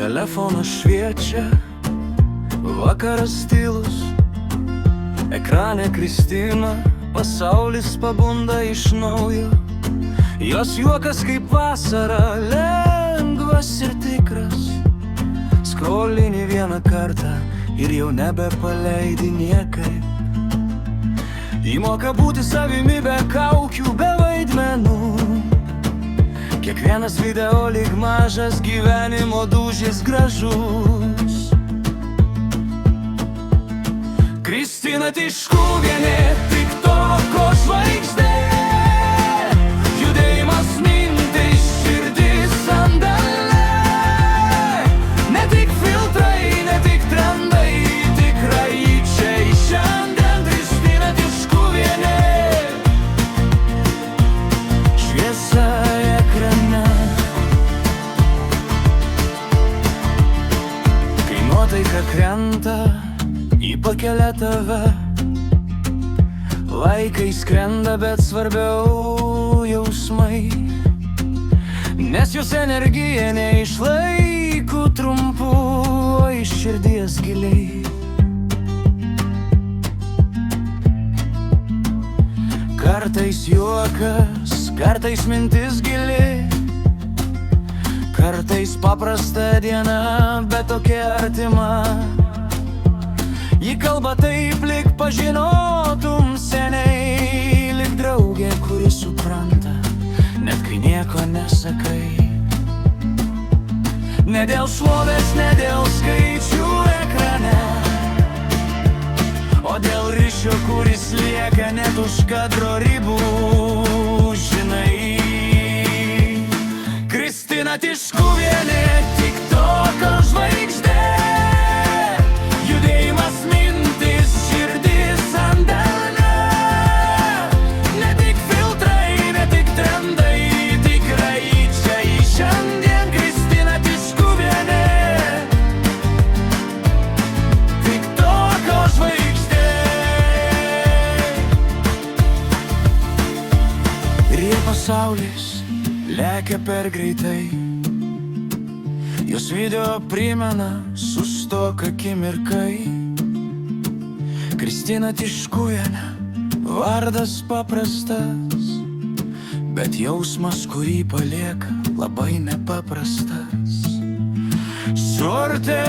Telefonas šviečia, vakaras tylus, ekrane Kristina, pasaulis pabunda iš naujo. Jos juokas kaip vasara, lengvas ir tikras. Skrolini vieną kartą ir jau nebepaleidi niekaip. Ji moka būti savimi be kaukių, be vaidmenų. Kiekvienas video lyg mažas gyvenimo dūžis gražus. Kristina Tiškuvienė, TikToko žvaigždė. Judėjimas, mintis, širdis, sandalė. Ne tik filtrai, ne tik trendai, tikrai čia į šiandien. Kristina Tiškuvienė. Šviesa ekrane. Kai nuotaika krenta, ji pakelia tave. Laikai skrenda, bet svarbiau jausmai. Nes jos energija ne iš laikų trumpų, o iš širdies giliai. Kartais juokas, kartais mintis gili. Kartais paprasta diena, bet tokia artima. Ji kalba taip, lyg pažinotum seniai, lyg draugė, kuri supranta, net kai nieko nesakai. Ne dėl šlovės, ne dėl skaičių ekrane, o dėl ryšio, kuris lieka net už kadro ribų, žinai. Kristina Tiškuvienė, TikToko žvaigždė. Judėjimas, mintis, širdis, sandalė. Ne tik filtrai, ne tik trendai, tikrai čia į šiandien. Kristina Tiškuvienė, TikToko žvaigždė. Ir jei pasaulis lekia per greitai, jos video primena, sustok akimirkai. Kristina Tiškuvienė, vardas paprastas, bet jausmas, kurį palieka, labai nepaprastas. Suartė